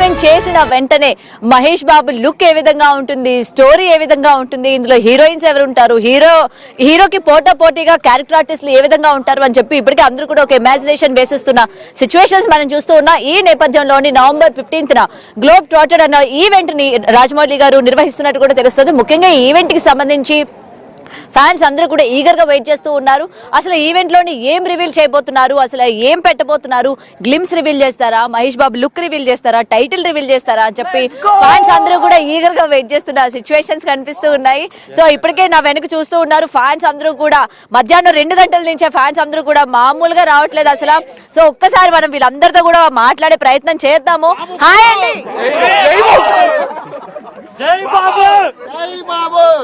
Open చేసిన వెంటనే Mahesh Babu look ఏ విధంగా ఉంటుంది, స్టోరీ ఏ విధంగా ఉంటుంది, ఇందులో హీరోయిన్స్ ఎవరు ఉంటారు, హీరోకి పోటీగా క్యారెక్టర్ ఆర్టిస్టులు ఏ విధంగా ఉంటారు అని చెప్పి ఇప్పటికే అందరూ కూడా ఒక ఇమాజినేషన్ వేసిస్తున్న సిచ్యువేషన్స్ మనం చూస్తూ ఉన్నాం. ఈ నేపథ్యంలోని నవంబర్ 15న గ్లోబ్ ట్రాటర్ అన్న ఈవెంట్ ని రాజమౌళి గారు నిర్వహిస్తున్నట్టు కూడా తెలుస్తుంది. ముఖ్యంగా ఈ ఈవెంట్ కి సంబంధించి ఫ్యాన్స్ అందరూ కూడా ఈగర్ గా వెయిట్ చేస్తూ ఉన్నారు. అసలు ఈవెంట్ లోని ఏం రివీల్ చేయబోతున్నారు, అసలు ఏం పెట్టబోతున్నారు, గ్లిమ్స్ రివీల్ చేస్తారా, మహేష్ బాబు లుక్ రివీల్ చేస్తారా, టైటిల్ రివీల్ చేస్తారా అని చెప్పి ఫ్యాన్స్ అందరూ కూడా ఈగర్ గా వెయిట్ చేస్తున్న సిచ్యువేషన్స్ కనిపిస్తూ ఉన్నాయి. సో ఇప్పటికే నా వెనక చూస్తూ ఉన్నారు ఫ్యాన్స్ అందరూ కూడా. మధ్యాహ్నం 2 గంటల నుంచే ఫ్యాన్స్ అందరూ కూడా మామూలుగా రావట్లేదు అసలు. సో ఒక్కసారి మనం వీళ్ళందరితో కూడా మాట్లాడే ప్రయత్నం చేద్దాము. హాయ్ అండి.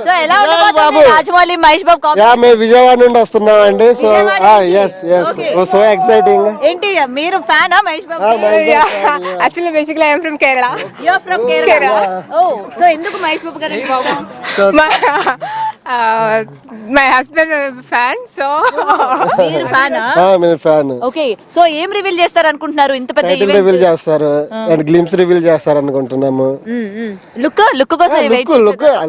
సో ఎలా ఉండబోతుంది రాజమౌళి మహేష్ బాబు కాంబినేషన్? మేము విజయవాడ నుండి వస్తున్నామండి. So so exciting. ఏంటి మీరు ఫ్యానా Mahesh Babu? Actually, basically, I am from Kerala. You are from Kerala. Oh, so ఎందుకు మహేష్ బాబు గారు My husband is a fan, so. మీరు ఫ్యానా? నేను ఫ్యాన్. ఓకే, సో ఏం రివీల్ చేస్తారు అనుకుంటున్నారు? ఇంత పెద్ద ఈవెంట్ రివీల్ చేస్తారు అండ్ గ్లిమ్స్ రివీల్ చేస్తారు అనుకుంటున్నాము. లుక్ కోసం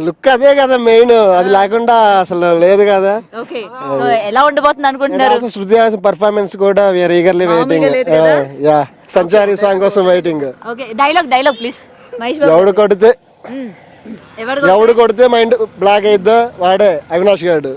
లుక్ అదే కదా మెయిన్, అది లేకుండా అసలు లేదు కదా. ఓకే, సో ఎలా ఉండబోతుంది అనుకుంటున్నారు? శృతి హాసన్ పర్ఫార్మెన్స్ కూడా we are eagerly waiting. Yeah Sanchari song కోసం waiting. Okay, dialogue please Mahesh Babu. ఎవడు కొడితే మైండ్ బ్లాక్ అయిద్దో వాడే అవినాష్ గారు.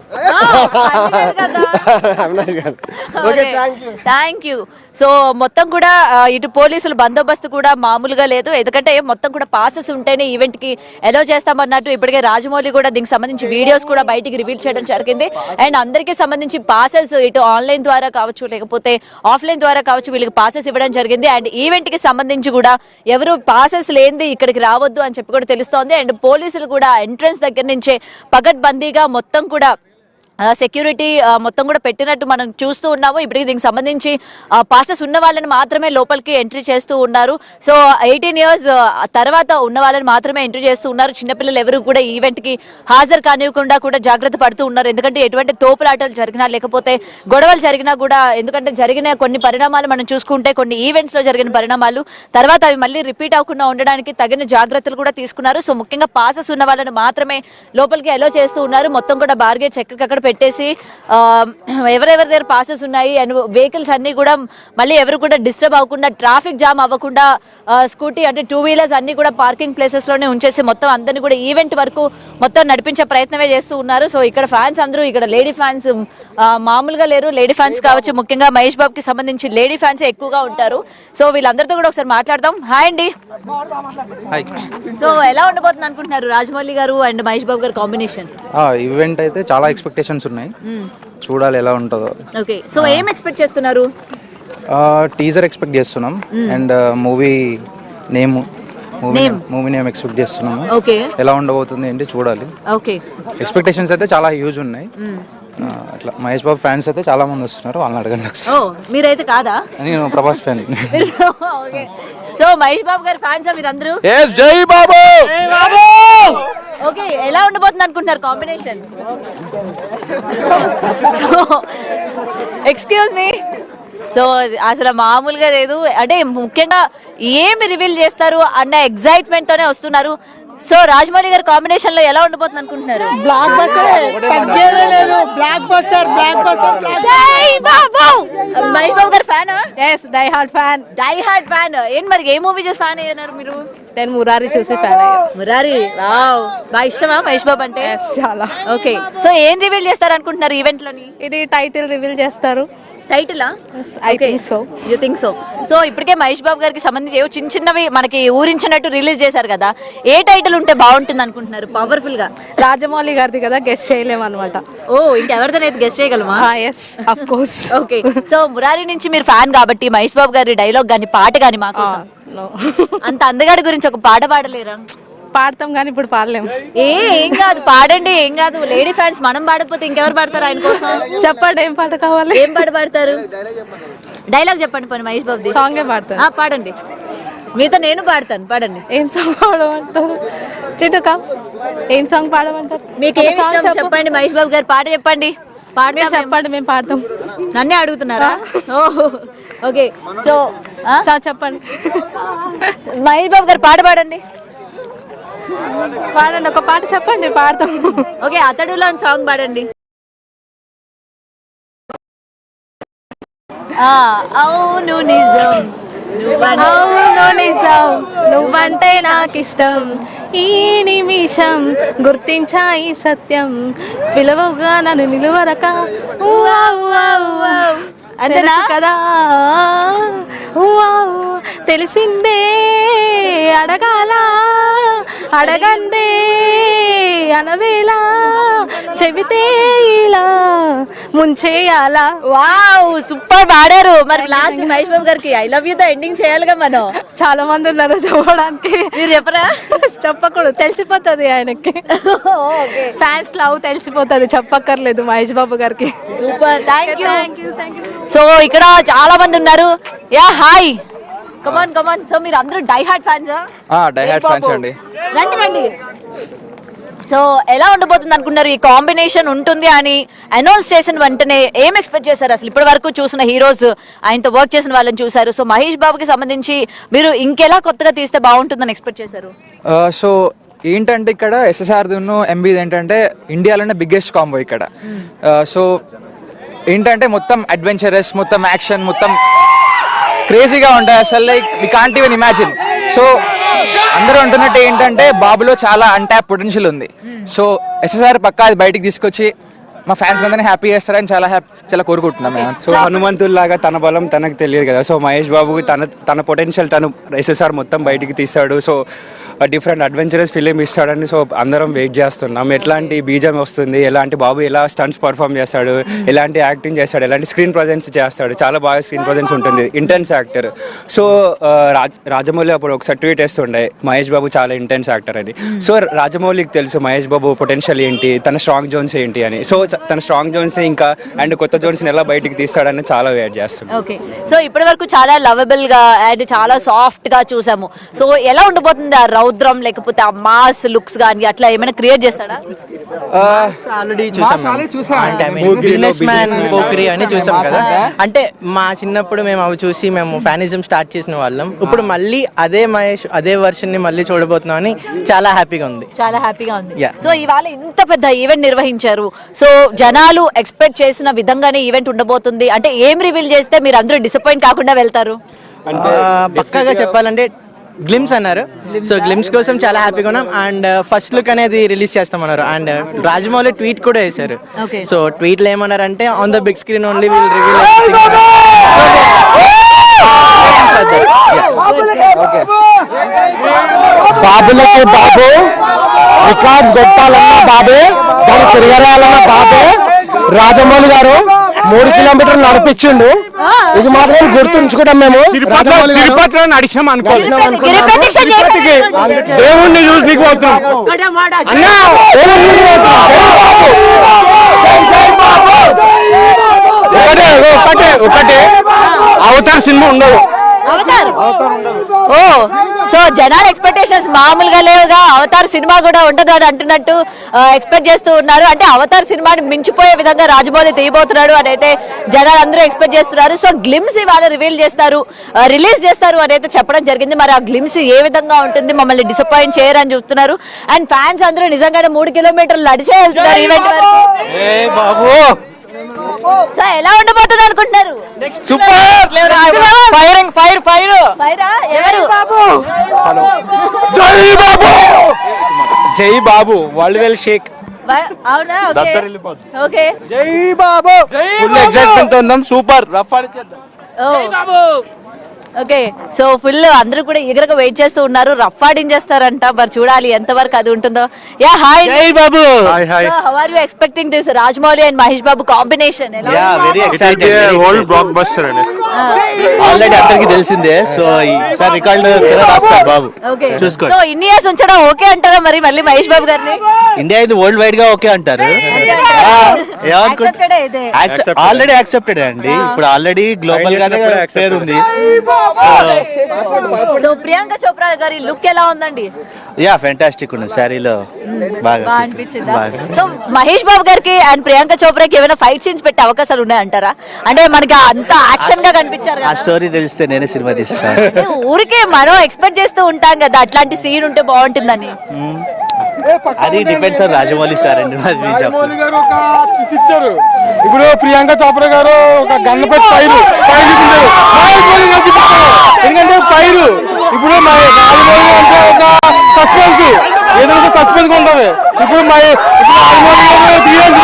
Thank you. సో మొత్తం కూడా ఇటు పోలీసులు బందోబస్తు కూడా మామూలుగా లేదు, ఎందుకంటే మొత్తం కూడా పాసెస్ ఉంటేనే ఈవెంట్ కి ఎలో చేస్తామన్నట్టు ఇప్పటికే రాజమౌళి కూడా దీనికి సంబంధించి వీడియోస్ కూడా బయటికి రివీల్ చేయడం జరిగింది. అండ్ అందరికీ సంబంధించి పాసెస్ ఇటు ఆన్లైన్ ద్వారా కావచ్చు లేకపోతే ఆఫ్లైన్ ద్వారా కావచ్చు వీళ్ళకి పాసెస్ ఇవ్వడం జరిగింది. అండ్ ఈవెంట్ కి సంబంధించి కూడా ఎవరు పాసెస్ లేనిది ఇక్కడికి రావద్దు అని చెప్పి కూడా తెలుస్తోంది. అండ్ పోలీసులు కూడా ఎంట్రన్స్ దగ్గర నుంచే పగడ్బందీగా మొత్తం కూడా సెక్యూరిటీ మొత్తం కూడా పెట్టినట్టు మనం చూస్తూ ఉన్నాము. ఇప్పటికి దీనికి సంబంధించి పాసెస్ ఉన్న వాళ్ళని మాత్రమే లోపలికి ఎంట్రీ చేస్తూ ఉన్నారు. సో 18 years తర్వాత ఉన్న వాళ్ళని మాత్రమే ఎంట్రీ చేస్తూ ఉన్నారు. చిన్నపిల్లలు ఎవరు కూడా ఈవెంట్ కి హాజరు కానివ్వకుండా కూడా జాగ్రత్త పడుతూ ఉన్నారు. ఎందుకంటే ఎటువంటి తోపులాటలు జరిగినా లేకపోతే గొడవలు జరిగినా కూడా, ఎందుకంటే జరిగిన కొన్ని పరిణామాలు మనం చూసుకుంటే కొన్ని ఈవెంట్స్ లో జరిగిన పరిణామాలు తర్వాత అవి మళ్ళీ రిపీట్ అవ్వకుండా ఉండడానికి తగిన జాగ్రత్తలు కూడా తీసుకున్నారు. సో ముఖ్యంగా పాసెస్ ఉన్న వాళ్ళని మాత్రమే లోపలికి అలో చేస్తూ ఉన్నారు. మొత్తం కూడా బార్గేట్స్ ఎక్కడికక్కడ పెట్టేసి ఎవరెవరి దగ్గర పాసెస్ ఉన్నాయి అండ్ వెహికల్స్ అన్ని కూడా మళ్ళీ ఎవరు కూడా డిస్టర్బ్ అవ్వకుండా, ట్రాఫిక్ జామ్ అవ్వకుండా స్కూటీ అంటే 2 wheelers అన్ని కూడా పార్కింగ్ ప్లేసెస్ లోనే ఉంచేసి మొత్తం అందరినీ కూడా ఈవెంట్ వరకు మొత్తం నడిపించే ప్రయత్నమే చేస్తూ ఉన్నారు. సో ఇక్కడ ఫ్యాన్స్ అందరూ, ఇక్కడ లేడీ ఫ్యాన్స్ మామూలుగా లేరు. లేడీ ఫ్యాన్స్ కావచ్చు, ముఖ్యంగా మహేష్ బాబుకి సంబంధించి లేడీ ఫ్యాన్స్ ఎక్కువగా ఉంటారు. సో వీళ్ళందరితో కూడా ఒకసారి మాట్లాడదాం. హాయ్ అండి. సో ఎలా ఉండబోతుంది అనుకుంటున్నారు రాజమౌళి గారు అండ్ మహేష్ బాబు గారు కాంబినేషన్? ఈవెంట్ అయితే చాలా ఎక్స్పెక్టేషన్స్ ఉన్నాయి, చూడాలి ఎలా ఉంటుందో. ఓకే, సో ఏం ఎక్స్పెక్ట్ చేస్తున్నారు? టీజర్ ఎక్స్పెక్ట్ చేస్తున్నాం అండ్ మూవీ నేమ్ ఎక్స్పెక్ట్ చేస్తున్నాము. ఓకే, ఎలా ఉండబోతుంది ఏంటి చూడాలి. ఓకే, ఎక్స్పెక్టేషన్స్ అయితే చాలా హ్యూజ్ ఉన్నాయి. అట్లా మహేష్ బాబు ఫ్యాన్స్ అయితే చాలా మంది వస్తున్నారు, వాళ్ళని అడగండి. మీరైతే కాదా? నేను Prabhas fan. Okay, so Mahesh Babu గారి ఫ్యాన్స్ మీరందరూ? జై బాబు. ఓకే, ఎలా ఉండబోతుంది అనుకుంటున్నారు కాంబినేషన్? Excuse me. సో అసలు మామూలుగా లేదు, అంటే ముఖ్యంగా ఏమి రివీల్ చేస్తారు అన్న ఎగ్జైట్మెంట్ తోనే వస్తున్నారు. సో రాజమౌళి గారి కాంబినేషన్ లో ఎలా ఉండబోతుంది అనుకుంటున్నారు? బ్లాక్ బస్టర్, తగ్గేదే లేదు. Block buster. జై బాబు. మహేష్ బాబు గారి fan? Yes, die hard fan. ఏంటి మరి ఏ మూవీ చూసి ఫ్యాన్ అయ్యారు మీరు? నేను మురారి చూసి ఫ్యాన్ అయ్యాను. మురారి, వావ్, బాగా ఇష్టమా మహేష్ బాబు అంటే? చాలా. ఓకే, సో ఏం రివీల్ చేస్తారు అనుకుంటున్నారు ఈవెంట్ లోని? ఇది టైటిల్ రివీల్ చేస్తారు. టైటిలా? I think so. You think so? So ఇప్పటికే మహేష్ బాబు గారికి సంబంధించి ఏవో చిన్నవి మనకి ఊరించినట్టు రిలీజ్ చేశారు కదా, ఏ టైటిల్ ఉంటే బాగుంటుంది అనుకుంటున్నారు పవర్ఫుల్ గా? రాజమౌళి గారిది కదా, గెస్ట్ చేయలేము అనమాట. ఓ, ఇంకెవరిదైతే గెస్ట్ చేయగలమా? Yes, of course. Okay, so Murari నుంచి మీరు ఫ్యాన్ కాబట్టి మహేష్ బాబు గారి డైలాగ్ గాని పాట గాని మాకు అంత అందగాడి గురించి ఒక పాట పాడలేరా? పాడతాం కానీ ఇప్పుడు పాడలేము. ఏం కాదు, పాడండి, ఏం కాదు. లేడీ ఫ్యాన్స్ మనం పాడకపోతే ఇంకెవరు పాడతారు ఆయన కోసం? చెప్పండి, ఏం పాట కావాలి? ఏం పాట పాడతారు? డైలాగ్ చెప్పండి పోనీ మహేష్ బాబు. సాంగే పాడతాను. పాడండి, మీతో నేను పాడతాను, పాడండి. ఏం సాంగ్ పాడమంటారు? చిటుకా, ఏం సాంగ్ పాడమంటారు? మీకు ఏం ఇష్టం చెప్పండి, మహేష్ బాబు గారి పాట చెప్పండి. మీరు చెప్పండి మేము పాడతాం. నన్నే అడుగుతున్నారా? ఓహో ఓకే. సో చెప్పండి మహేష్ బాబు గారు పాట పాడండి. పాడండి, ఒక పాట చెప్పండి పాడతాం. ఓకే, అతడులో సాంగ్ పాడండి. అవును నిజం అవును నిజం నువ్వంటే నాకిష్టం, ఈ నిమిషం గుర్తించా ఈ సత్యం, పిలవగా నన్ను నిలువరక అంతేనా? కదా తెలిసిందే అడగాల అడగందే అనవేలా చెబితే ఇలా ముంచేయాలా. వావ్ సూపర్ పాడారు. మరి లాస్ట్ మహేష్ బాబు గారికి ఐ లవ్ యూ తో ఎండింగ్ చేయాలిగా మనం. చాలా మంది ఉన్నారు చెప్పడానికి. మీరు చెప్పరా? చెప్పకూడదు, తెలిసిపోతుంది ఆయనకి. ఫ్యాన్స్ లవ్ తెలిసిపోతుంది, చెప్పక్కర్లేదు మహేష్ బాబు గారికి. Super, thank you. Thank you. So ఇక్కడ చాలా మంది ఉన్నారు. Yeah hi, come on come on. So మీరు అందరూ die hard fans? Die hard fans అండి. రండి రండి. సో ఎలా ఉండబోతుంది అనుకున్నారు? ఈ కాంబినేషన్ ఉంటుంది అని అనౌన్స్ చేసిన వెంటనే ఏం ఎక్స్పెక్ట్ చేశారు? అసలు ఇప్పటి వరకు చూసిన హీరోస్, ఆయనతో వర్క్ చేసిన వాళ్ళని చూసారు. సో మహేష్ బాబుకి సంబంధించి మీరు ఇంకెలా కొత్తగా తీస్తే బాగుంటుందని ఎక్స్పెక్ట్ చేశారు? సో ఏంటంటే ఇక్కడ ఎస్ఎస్ఆర్ ఎంబీ ఏంటంటే ఇండియాలోనే బిగ్గెస్ట్ కాంబో ఇక్కడ. సో ఏంటంటే మొత్తం అడ్వెంచరస్, మొత్తం యాక్షన్, మొత్తం క్రేజీగా ఉంటాయి. అసలు like we can't even imagine. So అందరూ అంటున్నట్టు ఏంటంటే బాబులో చాలా అన్ట్యాప్ పొటెన్షియల్ ఉంది. సో ఎస్ఎస్ఆర్ పక్కా అది బయటికి తీసుకొచ్చి మా ఫ్యాన్స్ అందరినీ హ్యాపీ చేస్తారని చాలా కోరుకుంటున్నాం మేము. సో హనుమంతుల్లాగా తన బలం తనకు తెలియదు కదా. సో మహేష్ బాబు తన పొటెన్షియల్ తను ఎస్ఎస్ఆర్ మొత్తం బయటికి తీస్తాడు. సో డిఫరెంట్ అడ్వెంచరస్ ఫిలిం ఇస్తాడని సో అందరం వెయిట్ చేస్తున్నాం. ఎట్లాంటి బీజం వస్తుంది, ఎలాంటి బాబు ఎలా స్టంట్స్ పర్ఫామ్ చేస్తాడు, ఎలాంటి యాక్టింగ్ చేస్తాడు, ఎలాంటి స్క్రీన్ ప్రజెన్స్ చేస్తాడు. చాలా బాగా స్క్రీన్ ప్రజెన్స్ ఉంటుంది, ఇంటెన్స్ యాక్టర్. సో రాజమౌళి అప్పుడు ఒక సర్టిఫికేట్ వేస్తుండే మహేష్ బాబు చాలా ఇంటెన్స్ యాక్టర్ అని. సో రాజమౌళికి తెలుసు మహేష్ బాబు పొటెన్షియల్ ఏంటి, తన స్ట్రాంగ్ జోన్స్ ఏంటి అని. సో తన స్ట్రాంగ్ జోన్స్ ఇంకా అండ్ కొత్త జోన్స్ ఎలా బయటికి తీస్తాడని చాలా వెయిట్ చేస్తున్నాం. ఓకే, సో ఇప్పటి వరకు చాలా లవబుల్ గా అండ్ చాలా సాఫ్ట్ గా చూసాము. సో ఎలా ఉండబోతుంది ఆ రౌద్రం, లేకపోతే ఆ మాస్ లుక్స్ గానీ అట్లా ఏమైనా క్రియేట్ చేస్తాడా? ఆల్రెడీ బిజినెస్ మ్యాన్ పోక్రీ అని చూసాం కదా. అంటే మా చిన్నప్పుడు మేము అవి చూసి మేము ఫ్యానిజం స్టార్ట్ చేసిన వాళ్ళం. ఇప్పుడు మళ్ళీ అదే మహేష్ అదే వర్షన్ ని మళ్ళీ చూడబోతున్నాం అని చాలా హ్యాపీగా ఉంది. చాలా హ్యాపీగా ఉంది. Yeah. సో ఇవాళ ఇంత పెద్ద ఈవెంట్ నిర్వహించారు. సో జనాలు ఎక్స్పెక్ట్ చేసిన విధంగానే ఈవెంట్ ఉండబోతుంది అంటే ఏం రివీల్ చేస్తే మీరు అందరూ డిసప్పాయింట్ కాకుండా వెళ్తారు? పక్కాగా చెప్పాలంటే గ్లిమ్స్ అన్నారు. సో గ్లిమ్స్ కోసం చాలా హ్యాపీగా ఉన్నాం. అండ్ ఫస్ట్ లుక్ అనేది రిలీజ్ చేస్తామన్నారు. అండ్ రాజమౌళి ట్వీట్ కూడా వేశారు. Okay. సో ట్వీట్ లో ఏమన్నారంటే on the big screen only will reveal బాబులకి బాబు రికార్డ్స్ కొట్టాలన్నా బాబే, దాన్ని తిరగరాయాలన్నా బాబే. రాజమౌళి గారు 3 కిలోమీటర్లు నడిపించిండు. ఇది మాత్రం గుర్తుంచుకుంటాం మేము. తిరుపతిలో నడిచినాం అనుకోవాలి. దేవుణ్ణి చూసి నీకు పోతున్నాం అన్నా. ఒకటే అవతార్ సినిమా ఉండదు. ఓ సో జనాల ఎక్స్పెక్టేషన్స్ మామూలుగా లేవుగా. అవతార్ సినిమా కూడా ఉండదు అని అంటున్నట్టు ఎక్స్పెక్ట్ చేస్తూ ఉన్నారు. అంటే అవతార్ సినిమాని మించిపోయే విధంగా రాజమౌళి తీయబోతున్నాడు అని అయితే జనాలు అందరూ ఎక్స్పెక్ట్ చేస్తున్నారు. సో గ్లిమ్స్ ఇవాళ రివీల్ చేస్తారు, రిలీజ్ చేస్తారు అని అయితే చెప్పడం జరిగింది. మరి ఆ గ్లిమ్స్ ఏ విధంగా ఉంటుంది, మమ్మల్ని డిసప్పాయింట్ చేయరని చెప్తున్నారు. అండ్ ఫ్యాన్స్ అందరూ నిజంగానే 3 కిలోమీటర్లు నడిచే వెళ్తున్నారు ఈవెంట్ వరకు. సో ఎలా ఉండబోతుంది అనుకుంటున్నారు? ఫైరింగ్ ఫైర్ ఫైర్ ఫైరా? ఎవరు? జై బాబు వరల్డ్ వెల్ షేక్. అవునా? ఓకే. జై బాబు. ఫుల్ ఎక్సైట్మెంట్ తో ఉన్నాం. సూపర్ రఫ్ అని చేద్దాం. ఓకే, సో ఫుల్ అందరూ కూడా ఎగరగా వెయిట్ చేస్తూ ఉన్నారు. రఫ్ ఆడించేస్తారంట, మరి చూడాలి ఎంతవరకు అది ఉంటుందో. యా హాయ్ జై Babu. How are you expecting this Rajamouli and Mahesh Babu combination? Very excited. World blockbuster అండి. ఆల్రెడీ అందరికి తెలిసిందే. సో ఈసారి రికార్డు రాస్తారు బాబు. ఓకే, చూసుకోండి. సో ఇన్ని ఇయర్స్ ఉంచడం ఓకే అంటారా మరి మళ్ళీ మహేష్ బాబు గారిని? ఇండియా ఇది వరల్డ్ వైడ్ గా ఓకే అంటారు. Accepted అయితే. ఆల్రెడీ యాక్సెప్టెడ్ అండి. ఇప్పుడు ఆల్రెడీ గ్లోబల్ గానే పేరు ఉంది. సో ప్రియాంక చోప్రా గారి లుక్ ఎలా ఉందండి? యా ఫెంటాస్టిక్ ఉంది శారీలో. బాగా బాగా అనిపించిందా? సో మహేష్ బాబు గారికి అండ్ ప్రియాంక చోప్రాకి ఏమైనా ఫైట్ సీన్స్ పెట్టే అవకాశాలు ఉన్నాయంటారా? అంటే మనకి అంత యాక్షన్ గా కనిపించారు ఆ కదా. స్టోరీ తెలిస్తే నేనే సినిమా తీస్తాను. ఊరికే మనం ఎక్స్పెక్ట్ చేస్తూ ఉంటాం కదా అట్లాంటి సీన్ ఉంటే బాగుంటుందని. అది డిపెండ్స్ ఆన్ రాజమౌళి సార్ అండి. అది మీరు చెప్పండి. గారు ఒక twist ఇచ్చారు. ఇప్పుడు ప్రియాంక చోప్రా గారు ఒక గన్ను పెట్టి ఫైర్ చూపించారు. ఎందుకంటే ఫైర్ ఇప్పుడు రాజమౌళి అంటే ఒక సస్పెన్స్, ఏదైనా సస్పెన్స్ ఉంటది. ఇప్పుడు రాజమౌళి గారు తీయాలి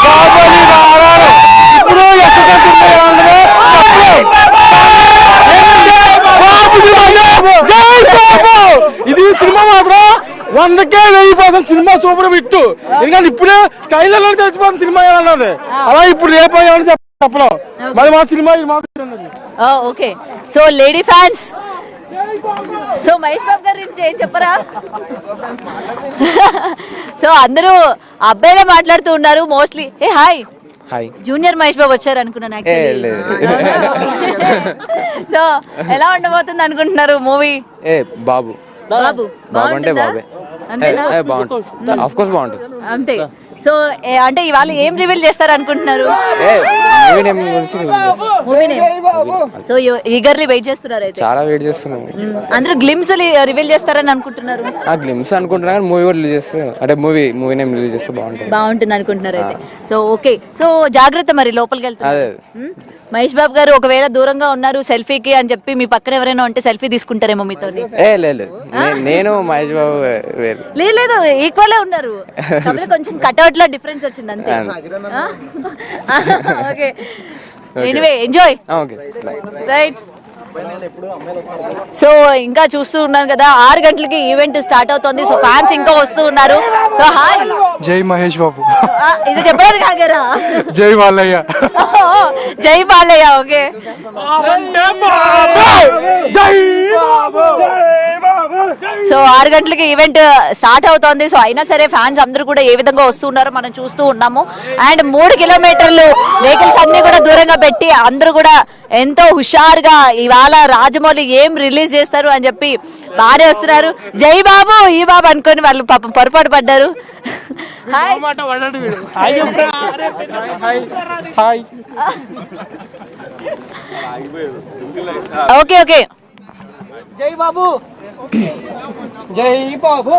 బాహుబలి ఆధారం. ఇప్పుడు ఇది సినిమా మాత్రం 100కే 1000% సినిమా సూపర్ హిట్. ఎందుకంటే ఇప్పుడే ట్రైలర్ లో తెలిసిపోతుంది సినిమా ఏమన్నది. అలా ఇప్పుడు రేపు ఏమని చెప్పలేం. మరి మా సినిమా okay. So lady fans, so Mahesh Babu గారి గురించి ఏం చెప్పరా? సో అందరూ అబ్బాయిలే మాట్లాడుతూ ఉన్నారు mostly. Hey hi hi. Junior Mahesh Babu వచ్చారు అనుకున్నాను యాక్చువల్లీ. సో ఎలా ఉండబోతుంది అనుకుంటున్నారు మూవీ? బాబు బాబు అంటే బాగుంటుందా? బాబే. అంతేనా? బాగుంటుంది, ఆఫ్ కోర్స్ బాగుంటుంది. అంతే. సో అంటే ఇవాళ ఏం రివీల్ చేస్తారు అనుకుంటున్నారు? మూవీ నేమ్ గురించి movie name. So eagerly wait చేస్తున్నారు అయితే. చాలా వెయిట్ చేస్తున్నాం. అందరూ గ్లిమ్స్ రివీల్ చేస్తారని అనుకుంటున్నారు. ఆ గ్లిమ్స్ అనుకుంటున్నా కానీ మూవీ కూడా రిలీజ్ చేస్తే అంటే మూవీ నేమ్ రిలీజ్ చేస్తే బాగుంటుంది అనుకుంటున్నారు అయితే. So okay. సో జాగ్రత్త మరి లోపలికి వెళ్తారు. అదే. మహేష్ బాబు గారు ఒకవేళ దూరంగా ఉన్నారు సెల్ఫీకి అని చెప్పి మీ పక్కన ఎవరైనా ఉంటే సెల్ఫీ తీసుకుంటారేమో మీతో. లేదు నేను మహేష్ బాబు వేరు. లేదు ఈక్వలే ఉన్నారు. కాకపోతే కొంచెం కట్అవుట్ లో డిఫరెన్స్ వచ్చింది అంతే. Okay. Anyway enjoy. Okay right. So ఇంకా చూస్తూ ఉన్నాను కదా 6 గంటలకి ఈవెంట్ స్టార్ట్ అవుతుంది. సో ఫ్యాన్స్ ఇంకా వస్తూ ఉన్నారు. So hi. జై మహేష్ బాబు. ఇది చెప్పారు కాగరా. జై బాలయ్య. జై బాలయ్య. ఓకే. సో 6 గంటలకి ఈవెంట్ స్టార్ట్ అవుతోంది. సో అయినా సరే ఫ్యాన్స్ అందరూ కూడా ఏ విధంగా వస్తున్నారో మనం చూస్తూ ఉన్నాము. అండ్ 3 కిలోమీటర్లు వెహికల్స్ అన్ని కూడా దూరంగా పెట్టి అందరూ కూడా ఎంతో హుషారుగా ఇవాళ రాజమౌళి ఏం రిలీజ్ చేస్తారు అని చెప్పి బాగానే వస్తున్నారు. జై బాబు ఈ బాబు అనుకొని వాళ్ళు పాపం పొరపాటు పడ్డారు. Okay okay. జై బాబు. జై బాబు.